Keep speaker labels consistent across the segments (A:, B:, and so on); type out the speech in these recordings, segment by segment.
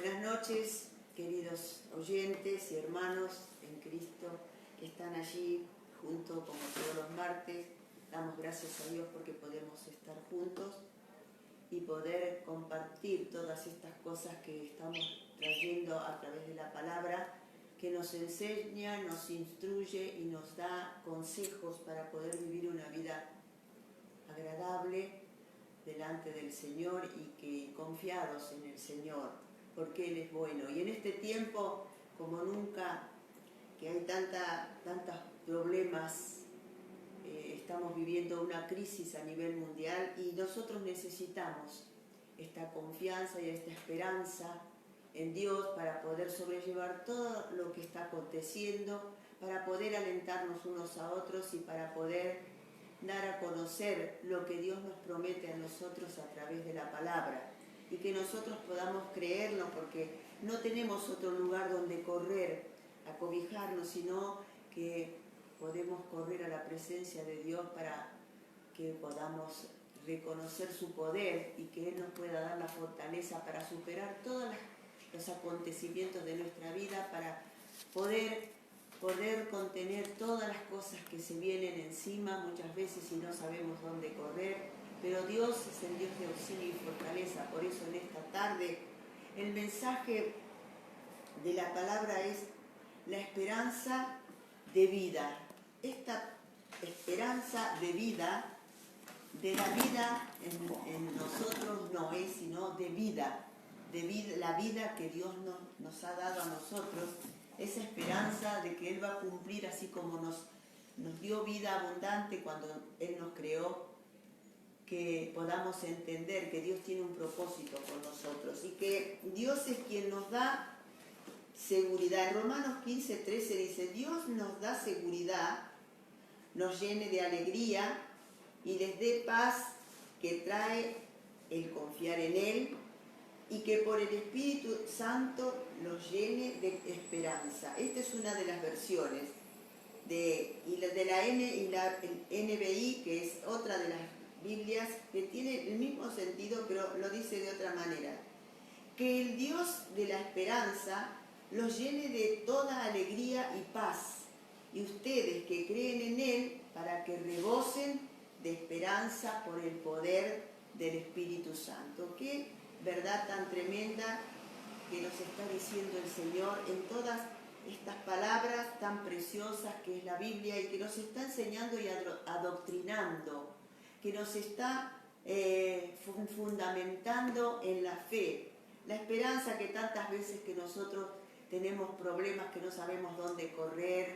A: Buenas noches, queridos oyentes y hermanos en Cristo que están allí juntos como todos los martes. Damos gracias a Dios porque podemos estar juntos y poder compartir todas estas cosas que estamos trayendo a través de la palabra, que nos enseña, nos instruye y nos da consejos para poder vivir una vida agradable delante del Señor y que confiados en el Señor, porque Él es bueno. Y en este tiempo, como nunca, que hay tantos problemas, estamos viviendo una crisis a nivel mundial y nosotros necesitamos esta confianza y esta esperanza en Dios para poder sobrellevar todo lo que está aconteciendo, para poder alentarnos unos a otros y para poder dar a conocer lo que Dios nos promete a nosotros a través de la palabra y que nosotros podamos creerlo, porque no tenemos otro lugar donde correr a cobijarnos, sino que podemos correr a la presencia de Dios para que podamos reconocer su poder y que Él nos pueda dar la fortaleza para superar todos los acontecimientos de nuestra vida, para poder contener todas las cosas que se vienen encima muchas veces y no sabemos dónde correr, pero Dios es el Dios de auxilio y fortaleza. Por eso en esta tarde el mensaje de la palabra es la esperanza de vida. Esta esperanza de vida, de la vida en nosotros no es, sino de vida, la vida que Dios nos ha dado a nosotros, esa esperanza de que Él va a cumplir así como nos dio vida abundante cuando Él nos creó, que podamos entender que Dios tiene un propósito con nosotros y que Dios es quien nos da seguridad. En Romanos 15:13 dice: Dios nos da seguridad, nos llene de alegría y les dé paz que trae el confiar en Él, y que por el Espíritu Santo los llene de esperanza. Esta es una de las versiones de la NBI, que es otra de las Biblias que tiene el mismo sentido, pero lo dice de otra manera. Que el Dios de la esperanza los llene de toda alegría y paz, y ustedes que creen en Él, para que rebosen de esperanza por el poder del Espíritu Santo. Qué verdad tan tremenda que nos está diciendo el Señor en todas estas palabras tan preciosas que es la Biblia, y que nos está enseñando y adoctrinando, que nos está fundamentando en la fe, la esperanza. Que tantas veces que nosotros tenemos problemas, que no sabemos dónde correr,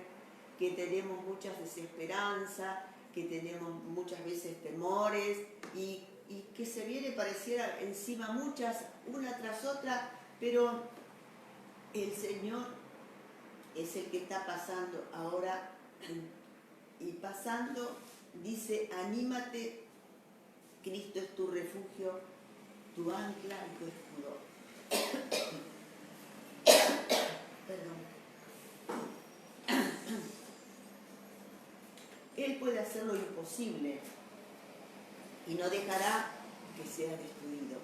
A: que tenemos muchas desesperanzas, que tenemos muchas veces temores y que se viene, pareciera encima muchas, una tras otra, pero el Señor es el que está pasando ahora, y pasando dice: anímate, Cristo es tu refugio, tu ancla y tu escudo. Perdón. Él puede hacer lo imposible y no dejará que sea destruido.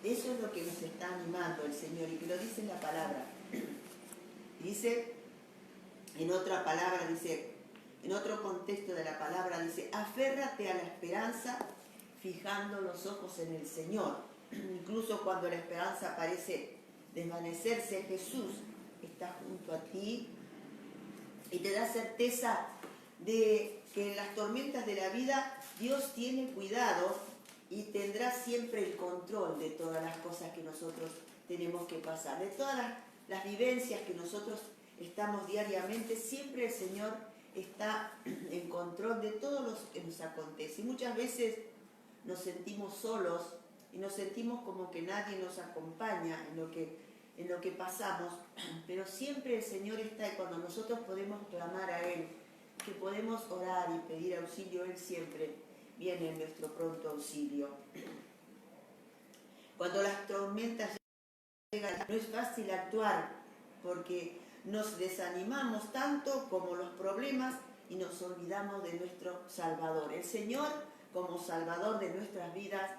A: Eso es lo que nos está animando el Señor, y que lo dice en la palabra. Dice, en otra palabra, dice, en otro contexto de la palabra, dice: aférrate a la esperanza fijando los ojos en el Señor. Incluso cuando la esperanza parece desvanecerse, Jesús está junto a ti y te da certeza de que en las tormentas de la vida Dios tiene cuidado y tendrá siempre el control de todas las cosas que nosotros tenemos que pasar, de todas las vivencias que nosotros estamos diariamente. Siempre el Señor está en control de todo lo que nos acontece. Y muchas veces nos sentimos solos y nos sentimos como que nadie nos acompaña en lo que pasamos, pero siempre el Señor está, y cuando nosotros podemos clamar a Él, que podemos orar y pedir auxilio, Él siempre viene en nuestro pronto auxilio. Cuando las tormentas llegan, no es fácil actuar, porque nos desanimamos tanto como los problemas y nos olvidamos de nuestro Salvador. El Señor, como Salvador de nuestras vidas,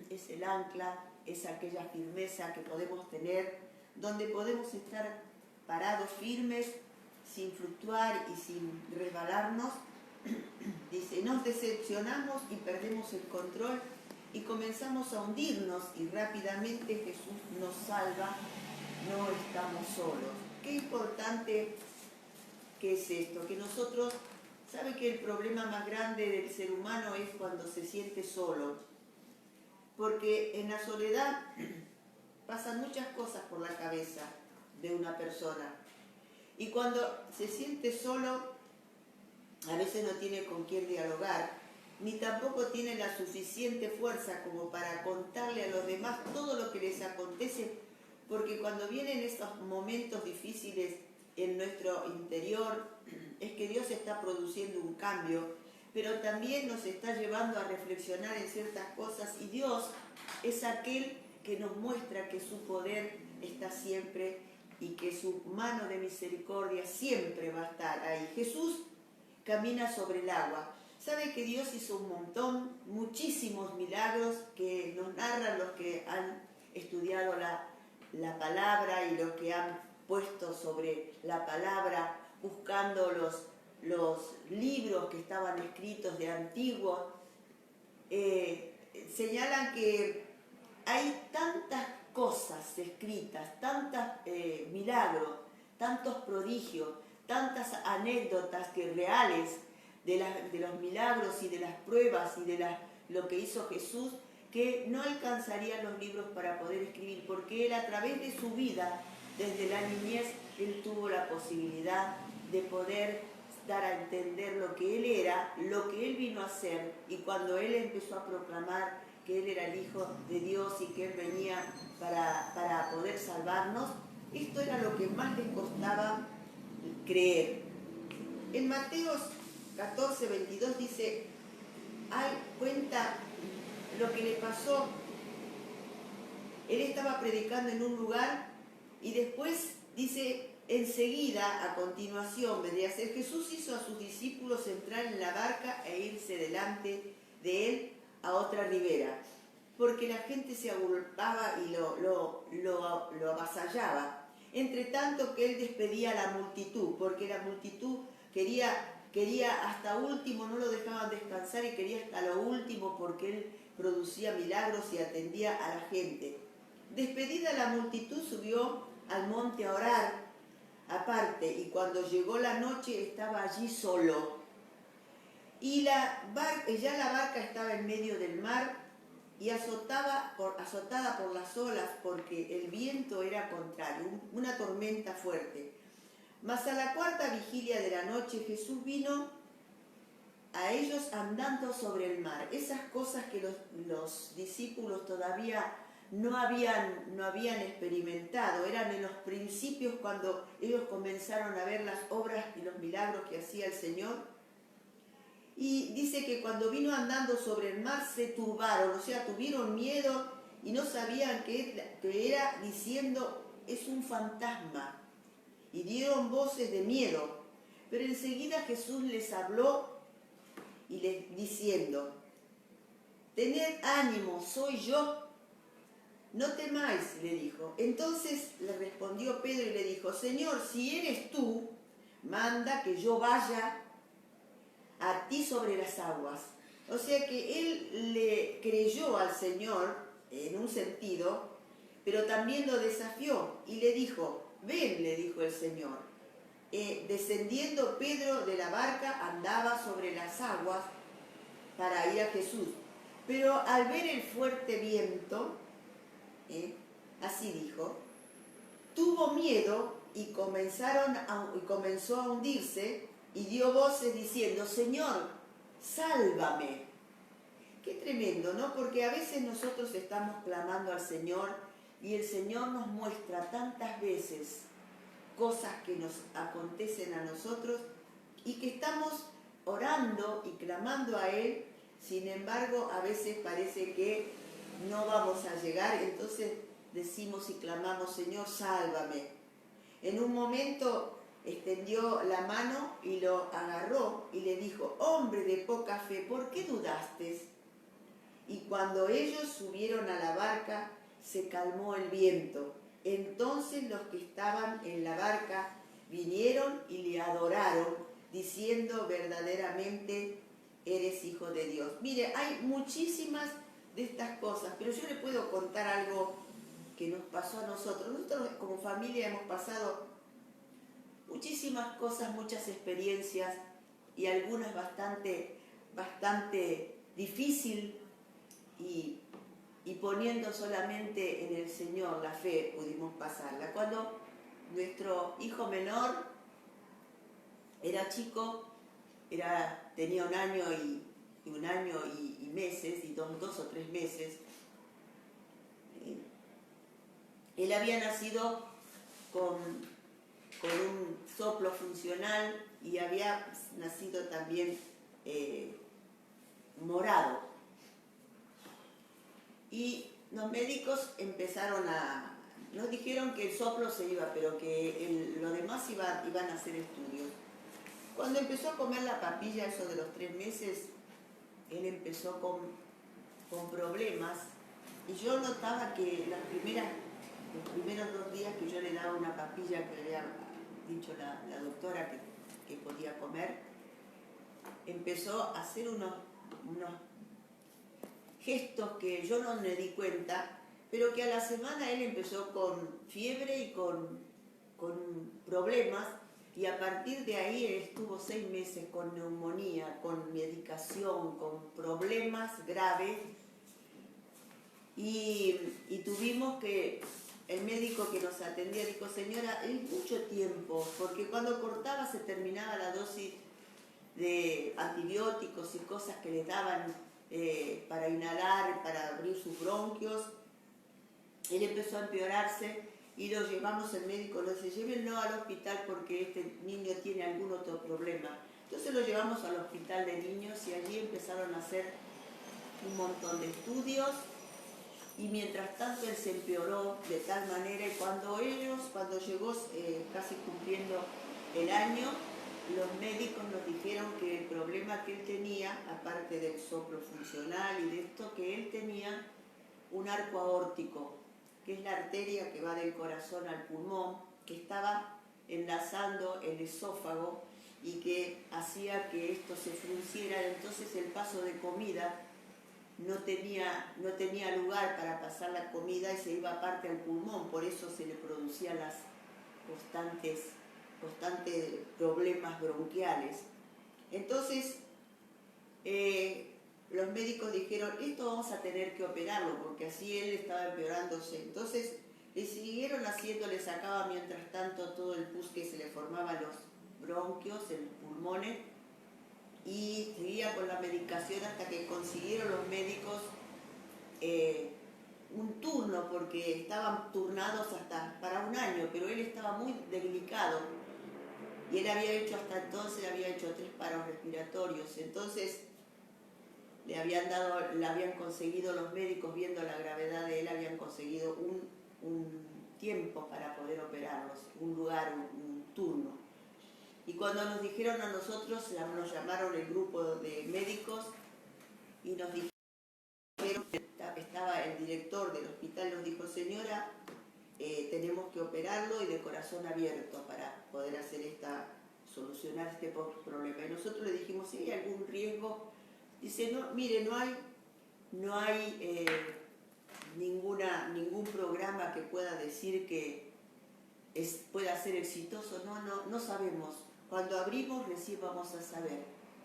A: es el ancla es aquella firmeza que podemos tener, donde podemos estar parados firmes, sin fluctuar y sin resbalarnos. Dice, nos decepcionamos y perdemos el control y comenzamos a hundirnos y rápidamente Jesús nos salva, no estamos solos. Qué importante que es esto, que nosotros, ¿sabe que el problema más grande del ser humano es cuando se siente solo? Porque en la soledad pasan muchas cosas por la cabeza de una persona. Y cuando se siente solo, a veces no tiene con quién dialogar, ni tampoco tiene la suficiente fuerza como para contarle a los demás todo lo que les acontece, porque cuando vienen estos momentos difíciles en nuestro interior, es que Dios está produciendo un cambio, pero también nos está llevando a reflexionar en ciertas cosas, y Dios es aquel que nos muestra que su poder está siempre y que su mano de misericordia siempre va a estar ahí. Jesús camina sobre el agua. ¿Sabe que Dios hizo un montón, muchísimos milagros que nos narran los que han estudiado la palabra y los que han puesto sobre la palabra, buscando los libros que estaban escritos de antiguo? Señalan que hay tantas cosas escritas, tantos milagros, tantos prodigios, tantas anécdotas que reales de los milagros y de las pruebas y de lo que hizo Jesús, que no alcanzarían los libros para poder escribir, porque Él, a través de su vida, desde la niñez, Él tuvo la posibilidad de poder dar a entender lo que Él era, lo que Él vino a hacer, y cuando Él empezó a proclamar que Él era el Hijo de Dios y que Él venía para poder salvarnos, esto era lo que más les costaba creer. En Mateo 14, 22 dice, cuenta lo que le pasó. Él estaba predicando en un lugar y después dice, enseguida, a continuación, vendría a ser, Jesús hizo a sus discípulos entrar en la barca e irse delante de él a otra ribera, porque la gente se agolpaba y lo avasallaba. Entre tanto que él despedía a la multitud, porque la multitud quería hasta último, no lo dejaban descansar y quería hasta lo último porque él producía milagros y atendía a la gente. Despedida la multitud, subió al monte a orar aparte, y cuando llegó la noche estaba allí solo. Y ya la barca estaba en medio del mar y azotada por las olas, porque el viento era contrario, una tormenta fuerte. Mas a la cuarta vigilia de la noche Jesús vino a ellos andando sobre el mar. Esas cosas que los discípulos todavía no habían experimentado, eran en los principios cuando ellos comenzaron a ver las obras y los milagros que hacía el Señor. Y dice que cuando vino andando sobre el mar se turbaron, o sea, tuvieron miedo y no sabían qué era, diciendo, es un fantasma. Y dieron voces de miedo. Pero enseguida Jesús les habló y les diciendo, tened ánimo, soy yo, no temáis, le dijo. Entonces le respondió Pedro y le dijo, Señor, si eres tú, manda que yo vaya a ti sobre las aguas. O sea que él le creyó al Señor en un sentido, pero también lo desafió y le dijo, ven, le dijo el Señor. Descendiendo Pedro de la barca, andaba sobre las aguas para ir a Jesús. Pero al ver el fuerte viento, así dijo, tuvo miedo y comenzó a hundirse y dio voces diciendo, Señor, sálvame. Qué tremendo, ¿no? Porque a veces nosotros estamos clamando al Señor y el Señor nos muestra tantas veces cosas que nos acontecen a nosotros y que estamos orando y clamando a Él, sin embargo a veces parece que no vamos a llegar, entonces decimos y clamamos, Señor, sálvame. En un momento extendió la mano y lo agarró y le dijo, hombre de poca fe, ¿por qué dudaste? Y cuando ellos subieron a la barca, se calmó el viento. Entonces los que estaban en la barca vinieron y le adoraron, diciendo: verdaderamente eres hijo de Dios. Mire, hay muchísimas de estas cosas, pero yo le puedo contar algo que nos pasó a nosotros. Nosotros como familia hemos pasado muchísimas cosas, muchas experiencias, y algunas bastante difícil, y poniendo solamente en el Señor la fe pudimos pasarla. Cuando nuestro hijo menor era chico, tenía un año y meses, y dos o 3 meses, él había nacido con un soplo funcional y había nacido también morado. Y los médicos nos dijeron que el soplo se iba, pero que lo demás iban a hacer estudios. Cuando empezó a comer la papilla, eso de los 3 meses, él empezó con problemas, y yo notaba que los primeros 2 días que yo le daba una papilla que había dicho la doctora que podía comer, empezó a hacer unos gestos que yo no me di cuenta, pero que a la semana él empezó con fiebre y con problemas, y a partir de ahí él estuvo 6 meses con neumonía, con medicación, con problemas graves, y tuvimos que, el médico que nos atendía dijo: señora, es mucho tiempo, porque cuando cortaba se terminaba la dosis de antibióticos y cosas que le daban para inhalar, para abrir sus bronquios. Él empezó a empeorarse y lo llevamos, el médico nos dice: llévenlo al hospital porque este niño tiene algún otro problema. Entonces lo llevamos al hospital de niños, y allí empezaron a hacer un montón de estudios, y mientras tanto él se empeoró de tal manera, y cuando llegó casi cumpliendo el año, los médicos nos dijeron que el problema que él tenía, aparte del soplo funcional y de esto, que él tenía un arco aórtico, que es la arteria que va del corazón al pulmón, que estaba enlazando el esófago y que hacía que esto se frunciera. Entonces el paso de comida no tenía lugar para pasar la comida, y se iba aparte al pulmón, por eso se le producían las constantes problemas bronquiales. Entonces los médicos dijeron: esto vamos a tener que operarlo, porque así él estaba empeorándose. Entonces le siguieron haciendo, le sacaba mientras tanto todo el pus que se le formaba en los bronquios, en los pulmones, y seguía con la medicación hasta que consiguieron los médicos un turno, porque estaban turnados hasta para 1 año, pero él estaba muy delicado, y él hasta entonces había hecho 3 paros respiratorios. Entonces le habían conseguido los médicos, viendo la gravedad de él, habían conseguido un tiempo para poder operarlos, un lugar, un turno. Y cuando nos dijeron a nosotros, nos llamaron el grupo de médicos y nos dijeron, estaba el director del hospital, nos dijo: señora, tenemos que operarlo y de corazón abierto para poder solucionar este problema. Y nosotros le dijimos: ¿sí hay algún riesgo? Dice: no, mire, no hay ningún programa que pueda decir que pueda ser exitoso. No sabemos. Cuando abrimos recién vamos a saber.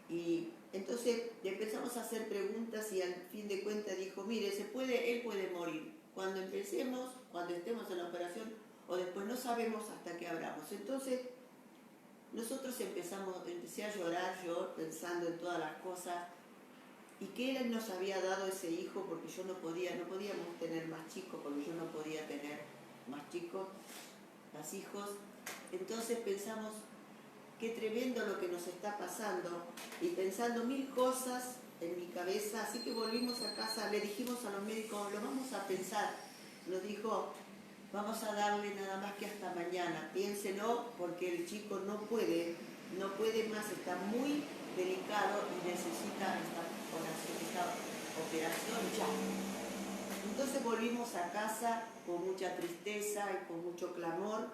A: Y entonces le empezamos a hacer preguntas, y al fin de cuentas dijo: mire, él puede morir cuando estemos en la operación, o después, no sabemos hasta que abramos. Entonces nosotros empecé a llorar, yo pensando en todas las cosas, y que él nos había dado ese hijo, porque no podíamos tener más chicos, porque yo no podía tener más chicos, más hijos. Entonces pensamos: qué tremendo lo que nos está pasando, y pensando 1000 cosas en mi cabeza. Así que volvimos a casa, le dijimos a los médicos: lo vamos a pensar. Nos dijo: vamos a darle nada más que hasta mañana, piénselo, porque el chico no puede más, está muy delicado y necesita esta operación ya. Entonces volvimos a casa con mucha tristeza y con mucho clamor,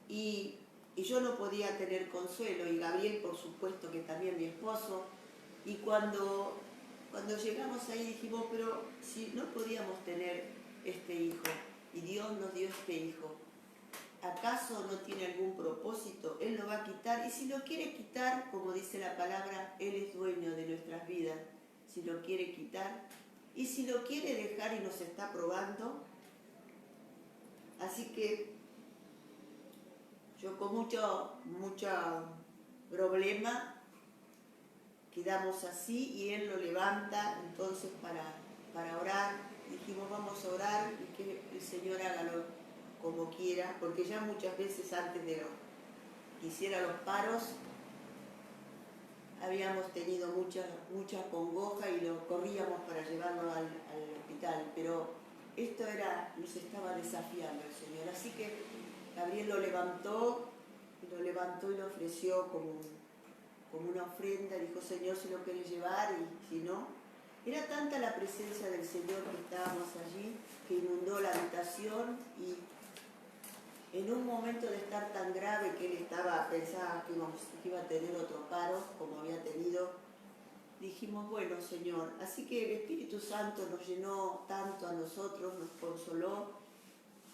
A: y yo no podía tener consuelo, y Gabriel por supuesto que también mi esposo, y cuando llegamos ahí dijimos, pero si no podíamos tener este hijo, y Dios nos dio este hijo, ¿acaso no tiene algún propósito? Él lo va a quitar, y si lo quiere quitar, como dice la palabra, Él es dueño de nuestras vidas, si lo quiere quitar, y si lo quiere dejar y nos está probando. Así que yo con mucho problema quedamos así, y Él lo levanta entonces para orar. Dijimos, vamos a orar y que el Señor hágalo como quiera, porque ya muchas veces antes de que hiciera los paros habíamos tenido mucha congoja y lo corríamos para llevarlo al hospital, pero esto nos estaba desafiando el Señor. Así que Gabriel lo levantó y lo ofreció como una ofrenda. Dijo, Señor, si lo querés llevar, y si no. Era tanta la presencia del Señor que estábamos allí, que inundó la habitación, y en un momento de estar tan grave que él pensaba que iba a tener otro paro, como había tenido, dijimos, bueno, Señor, así que el Espíritu Santo nos llenó tanto a nosotros, nos consoló,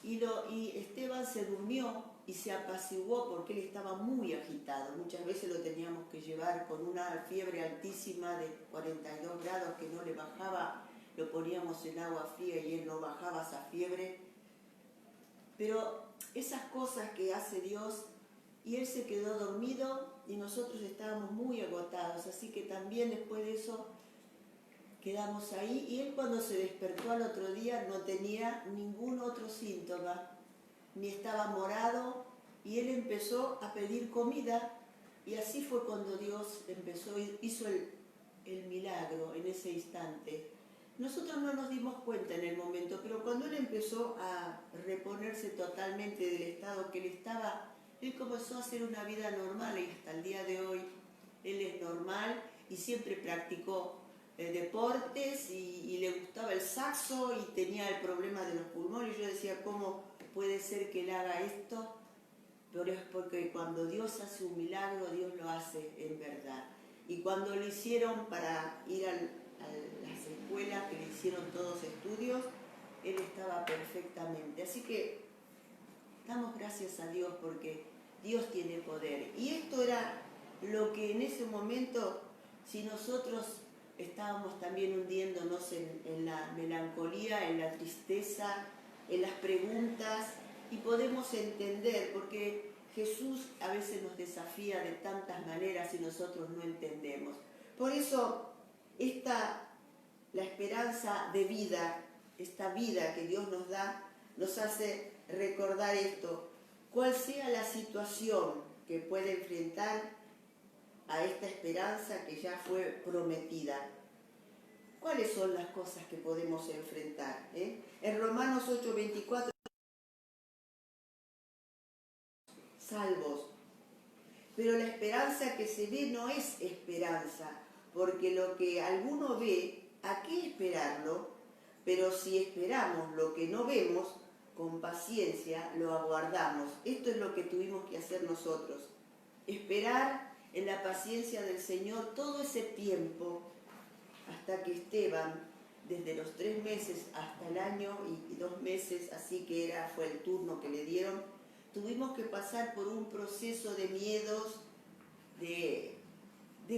A: y Esteban se durmió y se apaciguó porque él estaba muy agitado. Muchas veces lo teníamos que llevar con una fiebre altísima de 42 grados que no le bajaba, lo poníamos en agua fría y él no bajaba esa fiebre. Pero esas cosas que hace Dios, y él se quedó dormido y nosotros estábamos muy agotados, así que también después de eso quedamos ahí, y él cuando se despertó al otro día no tenía ningún otro síntoma, ni estaba morado, y él empezó a pedir comida, y así fue cuando Dios hizo el milagro en ese instante. Nosotros no nos dimos cuenta en el momento, pero cuando él empezó a reponerse totalmente del estado que él estaba, él comenzó a hacer una vida normal, y hasta el día de hoy él es normal y siempre practicó deportes, y le gustaba el saxo, y tenía el problema de los pulmones. Yo decía, ¿cómo puede ser que él haga esto? Pero es porque cuando Dios hace un milagro, Dios lo hace en verdad. Y cuando lo hicieron para ir a las escuelas, que le hicieron todos estudios, él estaba perfectamente. Así que damos gracias a Dios porque Dios tiene poder. Y esto era lo que en ese momento, si nosotros estábamos también hundiéndonos en la melancolía, en la tristeza, en las preguntas, y podemos entender, porque Jesús a veces nos desafía de tantas maneras y nosotros no entendemos. Por eso la esperanza de vida, esta vida que Dios nos da, nos hace recordar esto. Cual sea la situación que pueda enfrentar a esta esperanza que ya fue prometida. ¿Cuáles son las cosas que podemos enfrentar? En Romanos 8:24, salvos. Pero la esperanza que se ve no es esperanza, porque lo que alguno ve, ¿a qué esperarlo? Pero si esperamos lo que no vemos, con paciencia lo aguardamos. Esto es lo que tuvimos que hacer nosotros. Esperar en la paciencia del Señor todo ese tiempo, hasta que Esteban, desde los 3 meses hasta el año y 2 meses, así que fue el turno que le dieron, tuvimos que pasar por un proceso de miedos, de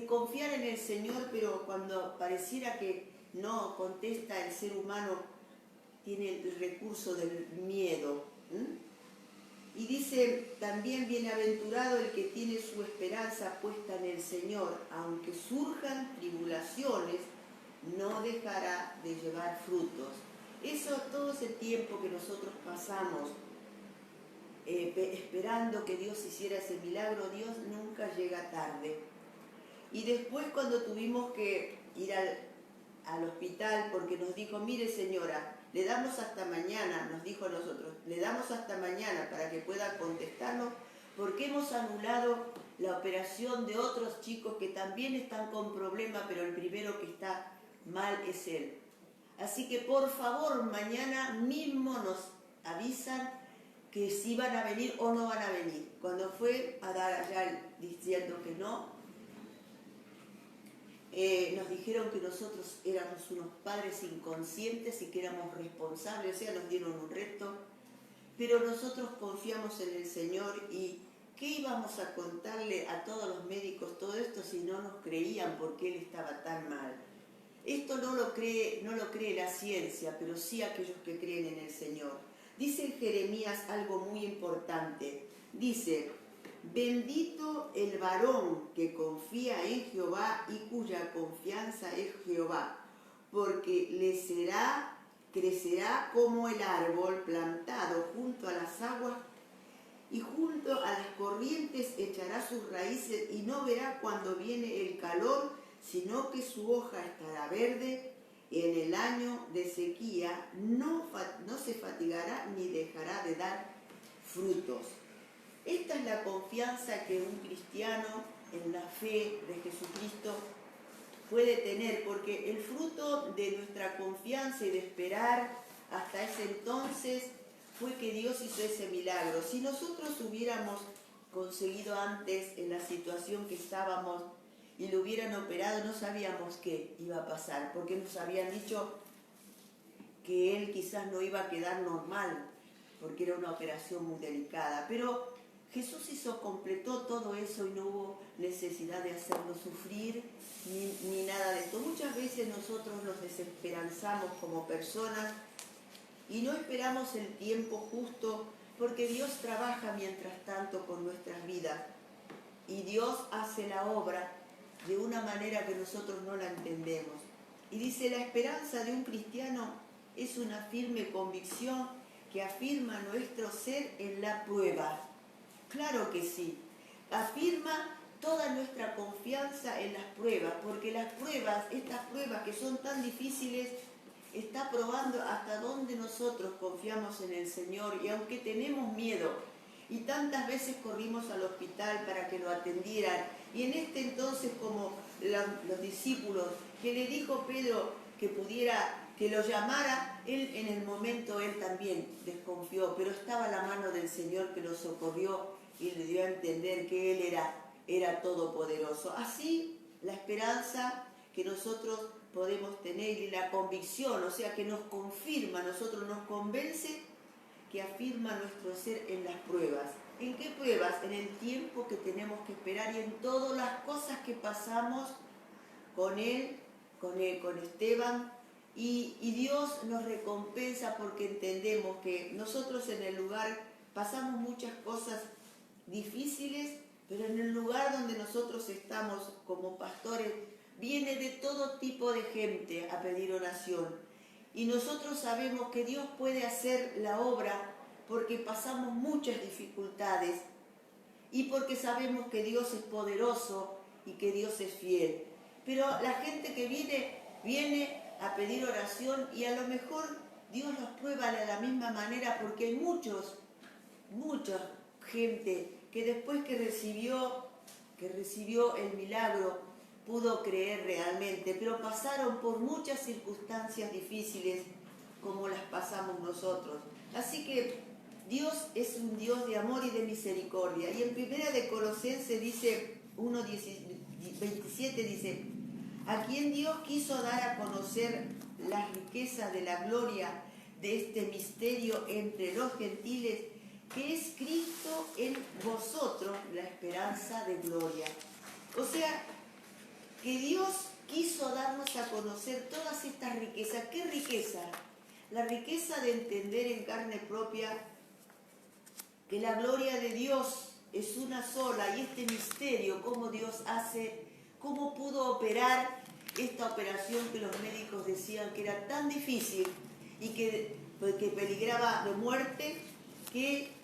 A: confiar en el Señor, pero cuando pareciera que no contesta, el ser humano tiene el recurso del miedo. Y dice también, bienaventurado el que tiene su esperanza puesta en el Señor, aunque surjan tribulaciones, no dejará de llevar frutos. Todo ese tiempo que nosotros pasamos esperando que Dios hiciera ese milagro, Dios nunca llega tarde. Y después, cuando tuvimos que ir al hospital, porque nos dijo, mire señora, le damos hasta mañana, nos dijo a nosotros, le damos hasta mañana para que pueda contestarnos, porque hemos anulado la operación de otros chicos que también están con problemas, pero el primero que está mal es él. Así que por favor, mañana mismo nos avisan que si van a venir o no van a venir. Cuando fue a dar allá diciendo que no, nos dijeron que nosotros éramos unos padres inconscientes y que éramos responsables, o sea, nos dieron un reto, pero nosotros confiamos en el Señor y ¿qué íbamos a contarle a todos los médicos todo esto si no nos creían porque Él estaba tan mal? Esto no lo cree la ciencia, pero sí aquellos que creen en el Señor. Dice en Jeremías algo muy importante. Dice, bendito el varón que confía en Jehová y cuya confianza es Jehová, porque crecerá como el árbol plantado junto a las aguas y junto a las corrientes echará sus raíces y no verá cuando viene el calor, sino que su hoja estará verde, y en el año de sequía no se fatigará ni dejará de dar frutos. Esta es la confianza que un cristiano en la fe de Jesucristo puede tener, porque el fruto de nuestra confianza y de esperar hasta ese entonces fue que Dios hizo ese milagro. Si nosotros hubiéramos conseguido antes en la situación que estábamos y lo hubieran operado, no sabíamos qué iba a pasar, porque nos habían dicho que él quizás no iba a quedar normal, porque era una operación muy delicada. Pero Jesús completó todo eso y no hubo necesidad de hacerlo sufrir ni nada de esto. Muchas veces nosotros nos desesperanzamos como personas y no esperamos el tiempo justo, porque Dios trabaja mientras tanto con nuestras vidas y Dios hace la obra de una manera que nosotros no la entendemos. Y dice, la esperanza de un cristiano es una firme convicción que afirma nuestro ser en la prueba. Claro que sí, afirma toda nuestra confianza en las pruebas, porque las pruebas, estas pruebas que son tan difíciles, está probando hasta dónde nosotros confiamos en el Señor. Y aunque tenemos miedo, y tantas veces corrimos al hospital para que lo atendieran, y en este entonces como los discípulos, que le dijo Pedro que lo llamara, él en el momento él también desconfió, pero estaba la mano del Señor que lo socorrió y le dio a entender que Él era todopoderoso. Así la esperanza que nosotros podemos tener y la convicción, o sea, que nos confirma, nosotros nos convence, que afirma nuestro ser en las pruebas. ¿En qué pruebas? En el tiempo que tenemos que esperar y en todas las cosas que pasamos con él, con Esteban, y Dios nos recompensa porque entendemos que nosotros en el lugar pasamos muchas cosas difíciles, pero en el lugar donde nosotros estamos como pastores, viene de todo tipo de gente a pedir oración. Y nosotros sabemos que Dios puede hacer la obra porque pasamos muchas dificultades y porque sabemos que Dios es poderoso y que Dios es fiel. Pero la gente que viene a pedir oración y a lo mejor Dios los prueba de la misma manera, porque hay mucha gente que después que recibió el milagro pudo creer realmente, pero pasaron por muchas circunstancias difíciles como las pasamos nosotros. Así que Dios es un Dios de amor y de misericordia. Y en Primera de Colosenses dice 1:27 dice, a quien Dios quiso dar a conocer las riquezas de la gloria de este misterio entre los gentiles, que es Cristo en vosotros, la esperanza de gloria. O sea, que Dios quiso darnos a conocer todas estas riquezas. ¿Qué riqueza? La riqueza de entender en carne propia que la gloria de Dios es una sola, y este misterio, cómo Dios hace, cómo pudo operar esta operación que los médicos decían que era tan difícil y que peligraba de muerte, que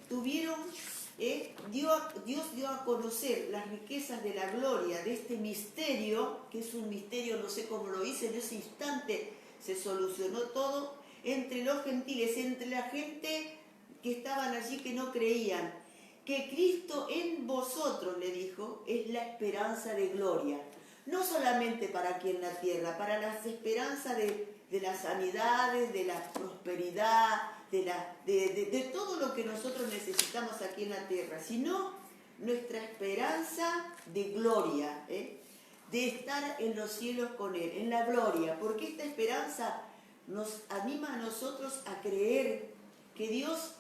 A: Dios dio a conocer las riquezas de la gloria de este misterio, que es un misterio, no sé cómo lo hice, en ese instante se solucionó todo, entre los gentiles, entre la gente que estaban allí que no creían, que Cristo en vosotros, le dijo, es la esperanza de gloria. No solamente para aquí en la tierra, para la esperanza de de las sanidades, de la prosperidad, de todo lo que nosotros necesitamos aquí en la tierra, sino nuestra esperanza de gloria, de estar en los cielos con Él, en la gloria, porque esta esperanza nos anima a nosotros a creer que Dios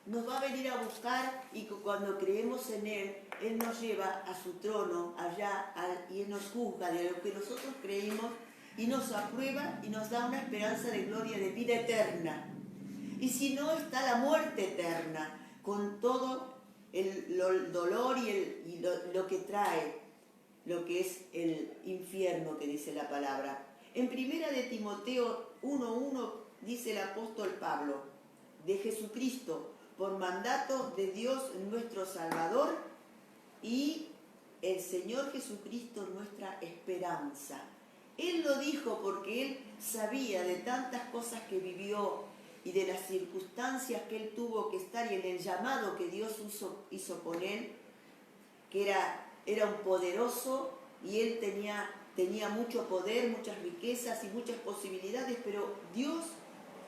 A: nos va a venir a buscar y que cuando creemos en Él nos lleva a su trono allá y Él nos juzga de lo que nosotros creímos y nos aprueba y nos da una esperanza de gloria, de vida eterna. Y si no, está la muerte eterna, con todo el dolor y lo que trae, lo que es el infierno que dice la palabra. En 1 de Timoteo 1:1 dice el apóstol Pablo, de Jesucristo, por mandato de Dios nuestro Salvador, y el Señor Jesucristo nuestra esperanza. Él lo dijo porque Él sabía de tantas cosas que vivió y de las circunstancias que Él tuvo que estar y en el llamado que Dios hizo con Él, que era un poderoso y Él tenía mucho poder, muchas riquezas y muchas posibilidades, pero Dios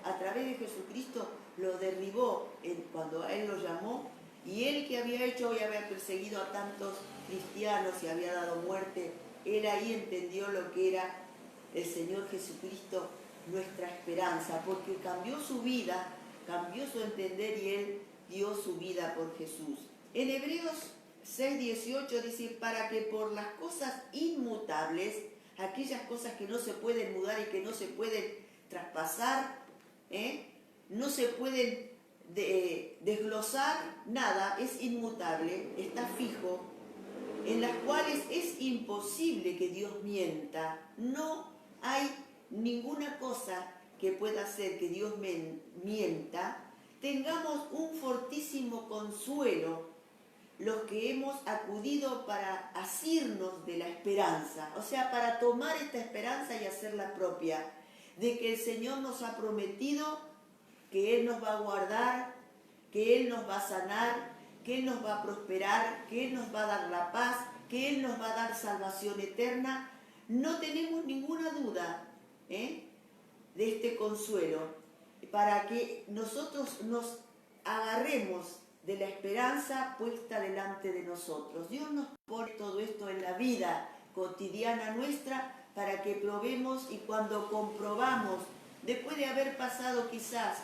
A: a través de Jesucristo lo derribó cuando a Él lo llamó, y Él que había hecho y había perseguido a tantos cristianos y había dado muerte, Él ahí entendió lo que era el Señor Jesucristo, nuestra esperanza, porque cambió su vida, cambió su entender y Él dio su vida por Jesús. En Hebreos 6:18 dice, para que por las cosas inmutables, aquellas cosas que no se pueden mudar y que no se pueden traspasar, no se pueden desglosar nada, es inmutable, está fijo, en las cuales es imposible que Dios mienta. No hay ninguna cosa que pueda hacer que Dios mienta. Tengamos un fortísimo consuelo los que hemos acudido para asirnos de la esperanza, o sea, para tomar esta esperanza y hacerla propia, de que el Señor nos ha prometido que Él nos va a guardar, que Él nos va a sanar, que Él nos va a prosperar, que Él nos va a dar la paz, que Él nos va a dar salvación eterna. No tenemos ninguna duda de este consuelo, para que nosotros nos agarremos de la esperanza puesta delante de nosotros. Dios nos pone todo esto en la vida cotidiana nuestra para que probemos, y cuando comprobamos, después de haber pasado quizás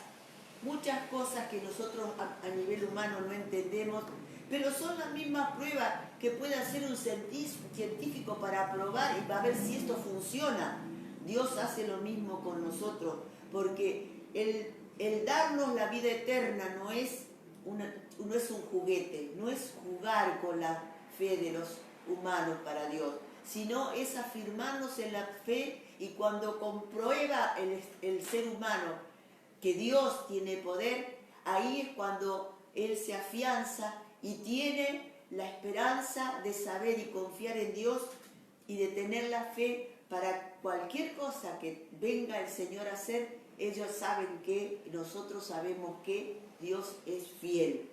A: muchas cosas que nosotros a nivel humano no entendemos, pero son las mismas pruebas que puede hacer un científico para probar y para ver si esto funciona. Dios hace lo mismo con nosotros, porque el darnos la vida eterna no es un juguete, no es jugar con la fe de los humanos para Dios, sino es afirmarnos en la fe, y cuando comprueba el ser humano que Dios tiene poder, ahí es cuando Él se afianza y tiene la esperanza de saber y confiar en Dios y de tener la fe para cualquier cosa que venga el Señor a hacer. Ellos saben que nosotros sabemos que Dios es fiel,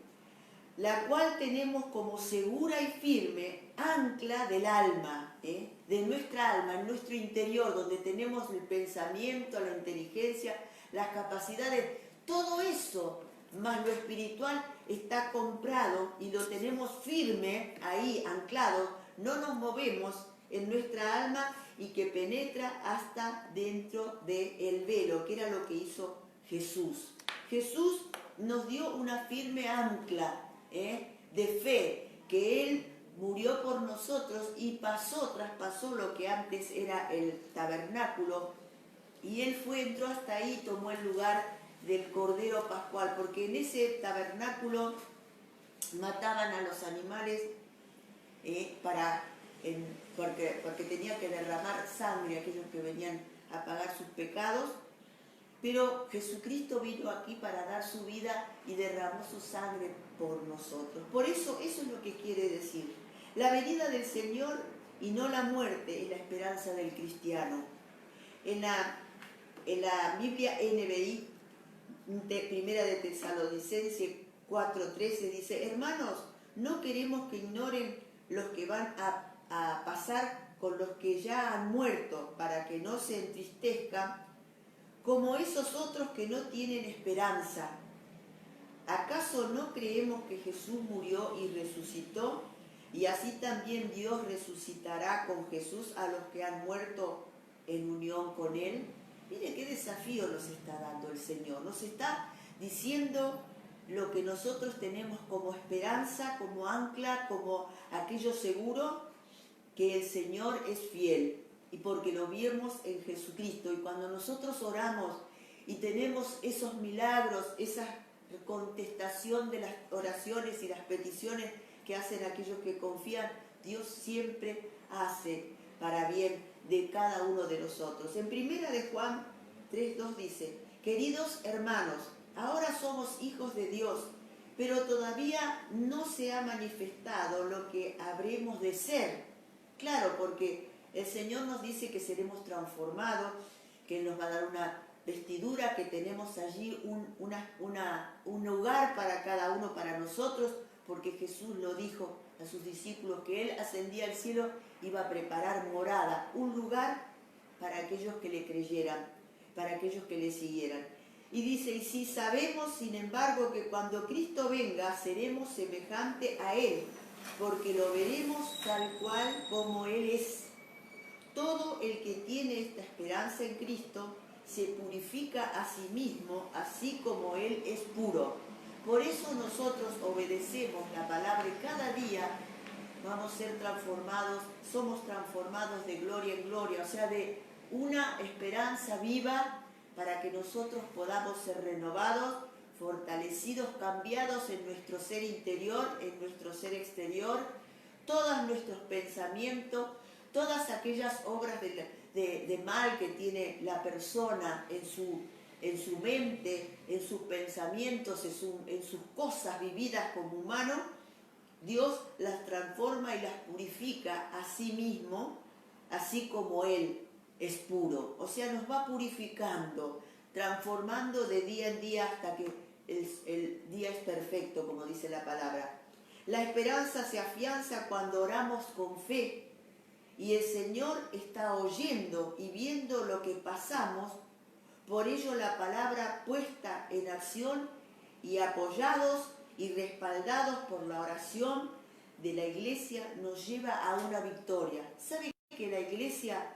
A: la cual tenemos como segura y firme ancla del alma, de nuestra alma, en nuestro interior, donde tenemos el pensamiento, la inteligencia, las capacidades, todo eso, más lo espiritual, está comprado y lo tenemos firme ahí, anclado, no nos movemos en nuestra alma, y que penetra hasta dentro del velo, que era lo que hizo Jesús. Jesús nos dio una firme ancla de fe, que Él murió por nosotros y traspasó lo que antes era el tabernáculo, y Él entró hasta ahí, tomó el lugar del Cordero Pascual, porque en ese tabernáculo mataban a los animales porque tenía que derramar sangre aquellos que venían a pagar sus pecados, pero Jesucristo vino aquí para dar su vida y derramó su sangre por nosotros. Por eso es lo que quiere decir. La venida del Señor y no la muerte es la esperanza del cristiano. En la Biblia NBI, Primera de Tesalonicenses 4:13 dice, hermanos, no queremos que ignoren los que van a pasar con los que ya han muerto, para que no se entristezcan como esos otros que no tienen esperanza. ¿Acaso no creemos que Jesús murió y resucitó? Y así también Dios resucitará con Jesús a los que han muerto en unión con Él. Mire qué desafío nos está dando el Señor. Nos está diciendo lo que nosotros tenemos como esperanza, como ancla, como aquello seguro, que el Señor es fiel. Y porque lo vimos en Jesucristo. Y cuando nosotros oramos y tenemos esos milagros, esa contestación de las oraciones y las peticiones que hacen aquellos que confían, Dios siempre hace para bien de cada uno de nosotros. En 1 de Juan 3:2 dice: queridos hermanos, ahora somos hijos de Dios, pero todavía no se ha manifestado lo que habremos de ser. Claro, porque el Señor nos dice que seremos transformados, que Él nos va a dar una vestidura, que tenemos allí un lugar para cada uno, para nosotros, porque Jesús lo dijo a sus discípulos, que Él ascendía al cielo, iba a preparar morada, un lugar para aquellos que le creyeran, para aquellos que le siguieran. Y dice: y si sabemos, sin embargo, que cuando Cristo venga seremos semejante a Él, porque lo veremos tal cual como Él es. Todo el que tiene esta esperanza en Cristo se purifica a sí mismo, así como Él es puro. Por eso nosotros obedecemos la palabra y cada día vamos a ser transformados, somos transformados de gloria en gloria, o sea, de una esperanza viva para que nosotros podamos ser renovados, fortalecidos, cambiados en nuestro ser interior, en nuestro ser exterior, todos nuestros pensamientos, todas aquellas obras de mal que tiene la persona en su mente, en sus pensamientos, en sus cosas vividas como humano, Dios las transforma y las purifica a sí mismo, así como Él es puro. O sea, nos va purificando, transformando de día en día hasta que el día es perfecto, como dice la palabra. La esperanza se afianza cuando oramos con fe y el Señor está oyendo y viendo lo que pasamos. Por ello la palabra puesta en acción y apoyados y respaldados por la oración de la iglesia nos lleva a una victoria. ¿Sabe que la iglesia,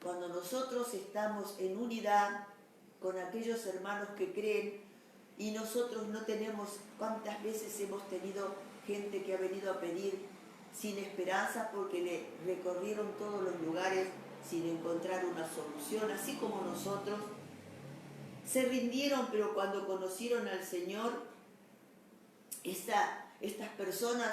A: cuando nosotros estamos en unidad con aquellos hermanos que creen y nosotros no tenemos, cuántas veces hemos tenido gente que ha venido a pedir sin esperanza porque le recorrieron todos los lugares sin encontrar una solución, así como nosotros, se rindieron, pero cuando conocieron al Señor, estas personas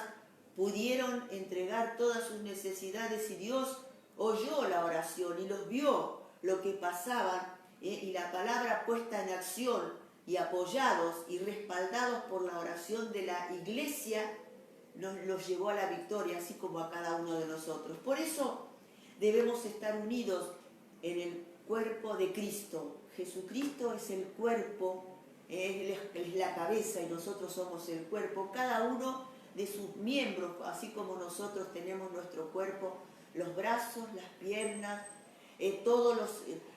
A: pudieron entregar todas sus necesidades y Dios oyó la oración y los vio lo que pasaban, y la palabra puesta en acción y apoyados y respaldados por la oración de la iglesia los llevó a la victoria, así como a cada uno de nosotros. Por eso debemos estar unidos en el cuerpo de Cristo. Jesucristo es el cuerpo, Él es la cabeza y nosotros somos el cuerpo. Cada uno de sus miembros, así como nosotros tenemos nuestro cuerpo, los brazos, las piernas, todos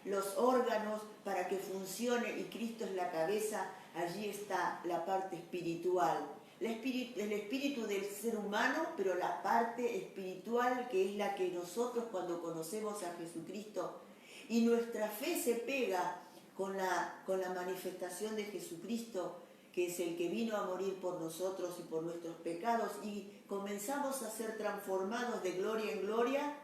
A: los órganos para que funcione, y Cristo es la cabeza, allí está la parte espiritual. El espíritu del ser humano, pero la parte espiritual, que es la que nosotros, cuando conocemos a Jesucristo y nuestra fe se pega con la manifestación de Jesucristo, que es el que vino a morir por nosotros y por nuestros pecados, y comenzamos a ser transformados de gloria en gloria,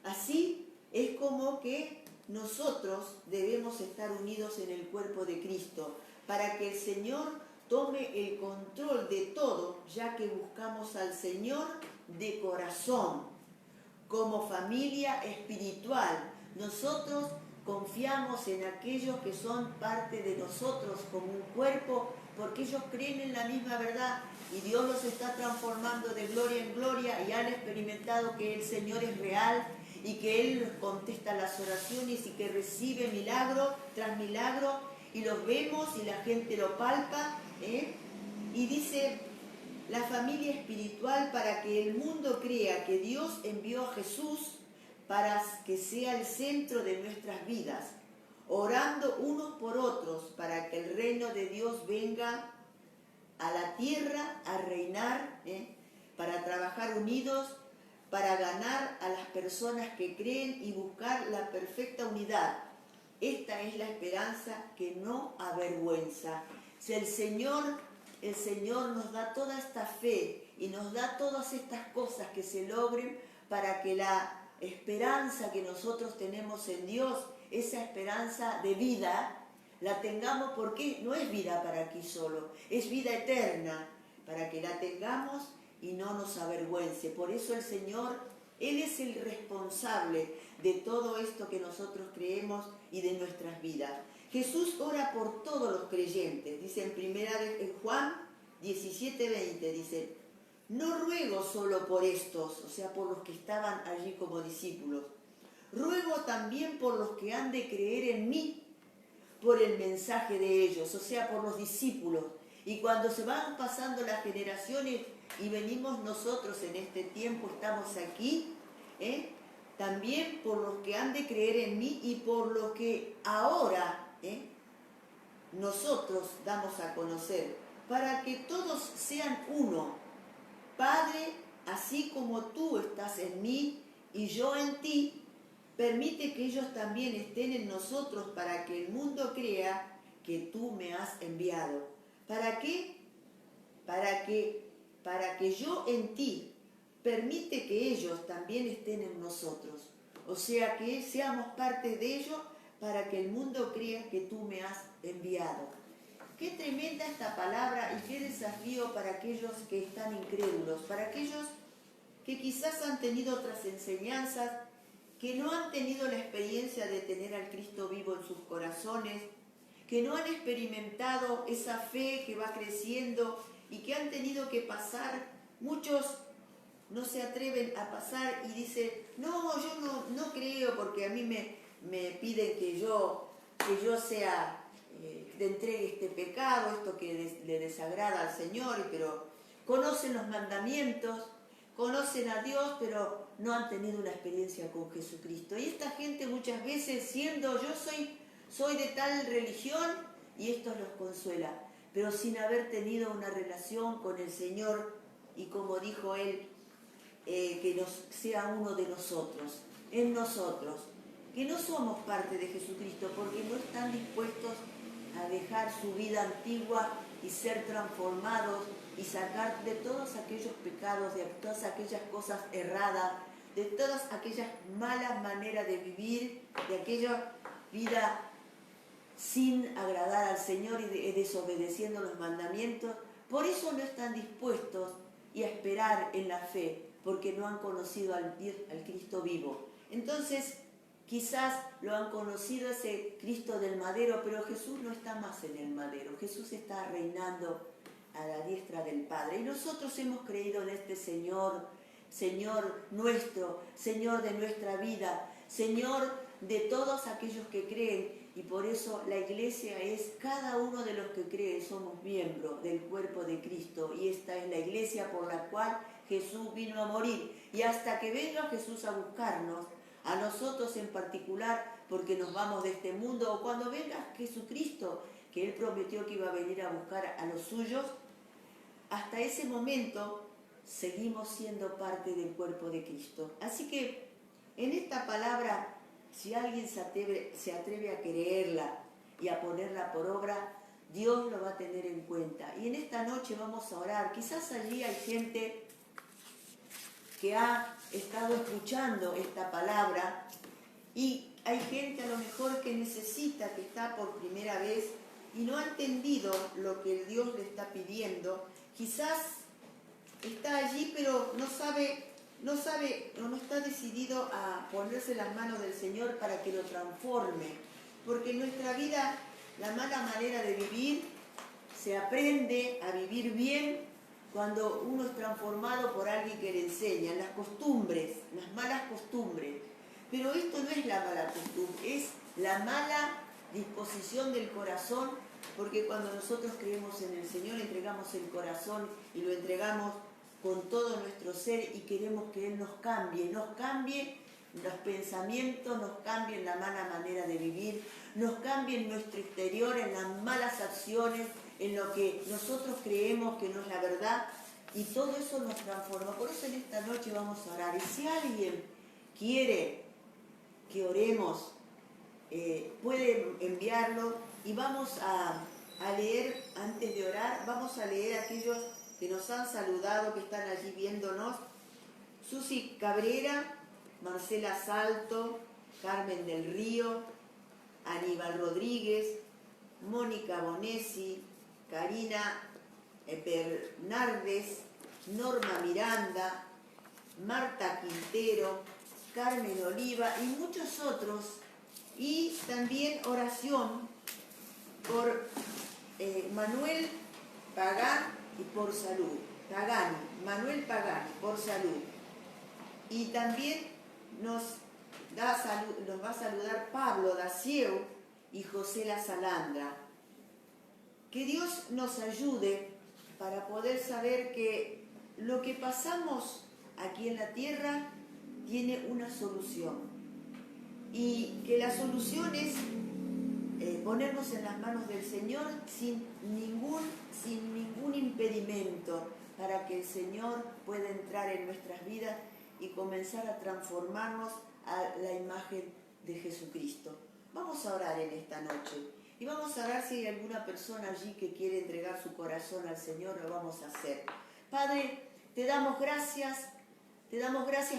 A: así es como que nosotros debemos estar unidos en el cuerpo de Cristo, para que el Señor tome el control de todo, ya que buscamos al Señor de corazón, como familia espiritual. Nosotros confiamos en aquellos que son parte de nosotros como un cuerpo, porque ellos creen en la misma verdad y Dios los está transformando de gloria en gloria y han experimentado que el Señor es real y que Él contesta las oraciones y que recibe milagro tras milagro, y los vemos y la gente lo palpa, y dice: la familia espiritual, para que el mundo crea que Dios envió a Jesús para que sea el centro de nuestras vidas. orando unos por otros para que el reino de Dios venga a la tierra a reinar, para trabajar unidos, para ganar a las personas que creen y buscar la perfecta unidad. Esta es la esperanza que no avergüenza. Si el Señor nos da toda esta fe y nos da todas estas cosas que se logren para que la esperanza que nosotros tenemos en Dios, esa esperanza de vida, la tengamos, porque no es vida para aquí solo, es vida eterna, para que la tengamos y no nos avergüence. Por eso el Señor, Él es el responsable de todo esto que nosotros creemos y de nuestras vidas. Jesús ora por todos los creyentes, dice en Juan 17:20, dice: no ruego solo por estos, o sea, por los que estaban allí como discípulos, ruego también por los que han de creer en mí, por el mensaje de ellos, o sea, por los discípulos. Y cuando se van pasando las generaciones y venimos nosotros en este tiempo, estamos aquí, también por los que han de creer en mí y por los que ahora nosotros damos a conocer, para que todos sean uno. Padre, así como tú estás en mí y yo en ti, permite que ellos también estén en nosotros para que el mundo crea que tú me has enviado. ¿Para qué? Para que yo en ti, permite que ellos también estén en nosotros. O sea, que seamos parte de ellos para que el mundo crea que tú me has enviado. Qué tremenda esta palabra y qué desafío para aquellos que están incrédulos, para aquellos que quizás han tenido otras enseñanzas, que no han tenido la experiencia de tener al Cristo vivo en sus corazones, que no han experimentado esa fe que va creciendo y que han tenido que pasar. Muchos no se atreven a pasar y dicen: no, yo no creo, porque a mí me piden que yo sea, le entregue este pecado, esto que le desagrada al Señor, pero conocen los mandamientos, conocen a Dios, pero no han tenido una experiencia con Jesucristo. Y esta gente muchas veces, siendo yo soy de tal religión, y esto los consuela, pero sin haber tenido una relación con el Señor, y como dijo Él, que sea uno de nosotros, en nosotros, que no somos parte de Jesucristo, porque no están dispuestos a dejar su vida antigua y ser transformados y sacar de todos aquellos pecados, de todas aquellas cosas erradas, de todas aquellas malas maneras de vivir, de aquella vida sin agradar al Señor y desobedeciendo los mandamientos. Por eso no están dispuestos y a esperar en la fe, porque no han conocido al Cristo vivo. Entonces, quizás lo han conocido ese Cristo del madero, pero Jesús no está más en el madero. Jesús está reinando a la diestra del Padre. Y nosotros hemos creído en este Señor, Señor nuestro, Señor de nuestra vida, Señor de todos aquellos que creen. Y por eso la iglesia es, cada uno de los que creen somos miembros del cuerpo de Cristo. Y esta es la iglesia por la cual Jesús vino a morir. Y hasta que venga Jesús a buscarnos, a nosotros en particular, porque nos vamos de este mundo, o cuando venga Jesucristo, que Él prometió que iba a venir a buscar a los suyos, hasta ese momento seguimos siendo parte del cuerpo de Cristo. Así que en esta palabra, si alguien se atreve a creerla y a ponerla por obra, Dios lo va a tener en cuenta. Y en esta noche vamos a orar. Quizás allí hay gente que ha estado escuchando esta palabra y hay gente a lo mejor que necesita, que está por primera vez y no ha entendido lo que Dios le está pidiendo. Quizás está allí pero no sabe o no está decidido a ponerse las manos del Señor para que lo transforme, porque en nuestra vida la mala manera de vivir se aprende a vivir bien cuando uno es transformado por alguien que le enseña, las costumbres, las malas costumbres. Pero esto no es la mala costumbre, es la mala disposición del corazón, porque cuando nosotros creemos en el Señor, entregamos el corazón y lo entregamos con todo nuestro ser y queremos que Él nos cambie los pensamientos nos cambien la mala manera de vivir, nos cambien nuestro exterior en las malas acciones, en lo que nosotros creemos que no es la verdad, y todo eso nos transforma. Por eso en esta noche vamos a orar. Y si alguien quiere que oremos, puede enviarlo, y vamos a leer, antes de orar, vamos a leer a aquellos que nos han saludado, que están allí viéndonos. Susi Cabrera, Marcela Salto, Carmen del Río, Aníbal Rodríguez, Mónica Bonesi, Karina Bernardes, Norma Miranda, Marta Quintero, Carmen Oliva y muchos otros. Y también oración por Manuel Pagán y por salud. Manuel Pagani por salud. Y también nos va a saludar Pablo Dacieu y José La Salandra. Que Dios nos ayude para poder saber que lo que pasamos aquí en la tierra tiene una solución. Y que la solución es ponernos en las manos del Señor sin ningún impedimento, para que el Señor pueda entrar en nuestras vidas y comenzar a transformarnos a la imagen de Jesucristo. Vamos a orar en esta noche. Y vamos a orar si hay alguna persona allí que quiere entregar su corazón al Señor, lo vamos a hacer. Padre, te damos gracias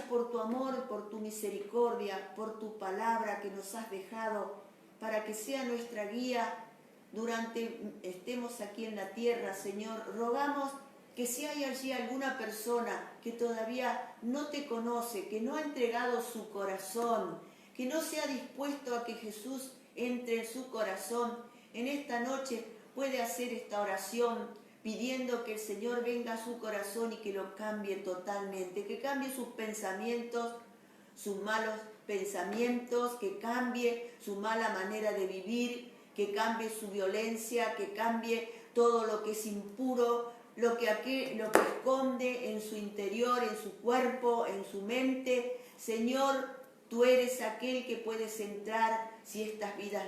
A: por tu amor, por tu misericordia, por tu palabra que nos has dejado para que sea nuestra guía durante estemos aquí en la tierra, Señor. Rogamos que si hay allí alguna persona que todavía no te conoce, que no ha entregado su corazón, que no se ha dispuesto a que Jesús entre en su corazón, en esta noche puede hacer esta oración pidiendo que el Señor venga a su corazón y que lo cambie totalmente, que cambie sus pensamientos, sus malos pensamientos, que cambie su mala manera de vivir, que cambie su violencia, que cambie todo lo que es impuro, lo que esconde en su interior, en su cuerpo, en su mente. Señor, tú eres aquel que puedes entrar si estas vidas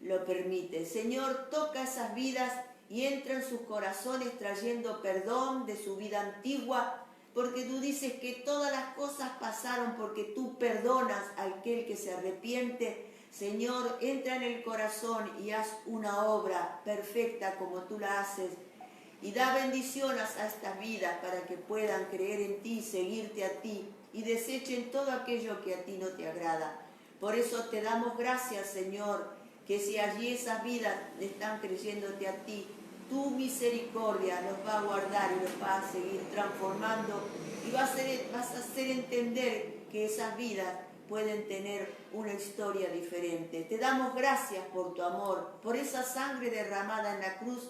A: lo permiten. Señor, toca esas vidas y entra en sus corazones trayendo perdón de su vida antigua, porque tú dices que todas las cosas pasaron porque tú perdonas a aquel que se arrepiente. Señor, entra en el corazón y haz una obra perfecta como tú la haces. Y da bendiciones a estas vidas para que puedan creer en ti, seguirte a ti y desechen todo aquello que a ti no te agrada. Por eso te damos gracias, Señor, que si allí esas vidas están creyéndote a ti, tu misericordia los va a guardar y los va a seguir transformando y vas a hacer entender que esas vidas pueden tener una historia diferente. Te damos gracias por tu amor, por esa sangre derramada en la cruz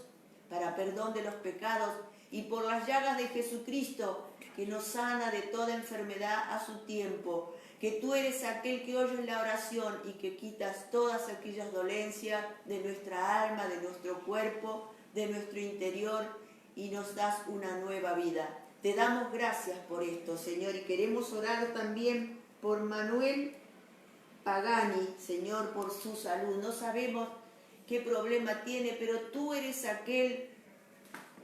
A: para perdón de los pecados y por las llagas de Jesucristo que nos sana de toda enfermedad a su tiempo, que tú eres aquel que oyes la oración y que quitas todas aquellas dolencias de nuestra alma, de nuestro cuerpo, de nuestro interior y nos das una nueva vida. Te damos gracias por esto, Señor, y queremos orar también por Manuel Pagani, Señor, por su salud. No sabemos qué problema tiene, pero tú eres aquel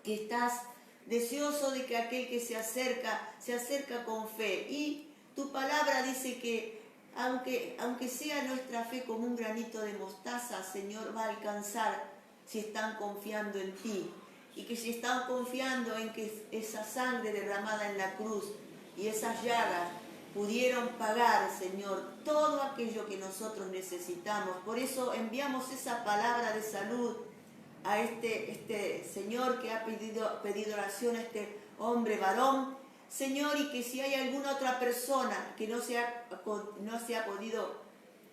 A: que estás deseoso de que aquel que se acerca con fe. Y tu palabra dice que aunque sea nuestra fe como un granito de mostaza, Señor, va a alcanzar si están confiando en ti. Y que si están confiando en que esa sangre derramada en la cruz y esas llagas pudieron pagar, Señor, todo aquello que nosotros necesitamos. Por eso enviamos esa palabra de salud a este Señor que ha pedido oración, a este hombre varón, Señor, y que si hay alguna otra persona que no se ha podido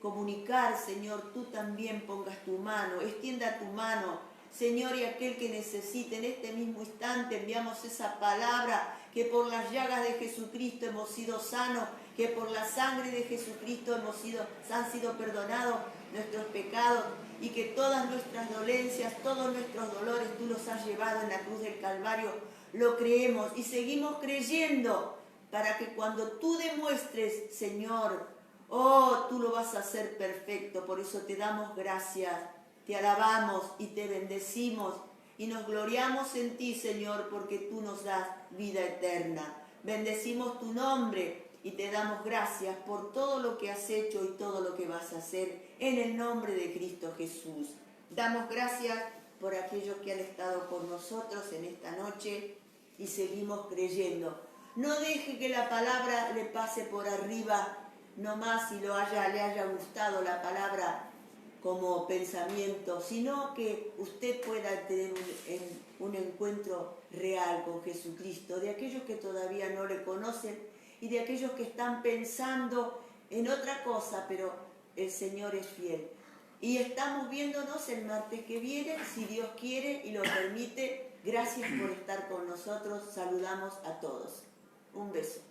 A: comunicar, Señor, tú también pongas tu mano, extienda tu mano, Señor, y aquel que necesite en este mismo instante enviamos esa palabra, que por las llagas de Jesucristo hemos sido sanos, que por la sangre de Jesucristo han sido perdonados nuestros pecados y que todas nuestras dolencias, todos nuestros dolores tú los has llevado en la cruz del Calvario. Lo creemos y seguimos creyendo para que cuando tú demuestres, Señor, Oh, tú lo vas a hacer perfecto, por eso te damos gracias, te alabamos y te bendecimos y nos gloriamos en ti, Señor, porque tú nos das vida eterna. Bendecimos tu nombre y te damos gracias por todo lo que has hecho y todo lo que vas a hacer en el nombre de Cristo Jesús. Damos gracias por aquellos que han estado con nosotros en esta noche y seguimos creyendo. No deje que la palabra le pase por arriba nomás si le haya gustado la palabra como pensamiento, sino que usted pueda tener un encuentro real con Jesucristo, de aquellos que todavía no le conocen y de aquellos que están pensando en otra cosa, pero el Señor es fiel. Y estamos viéndonos el martes que viene, si Dios quiere y lo permite. Gracias por estar con nosotros. Saludamos a todos. Un beso.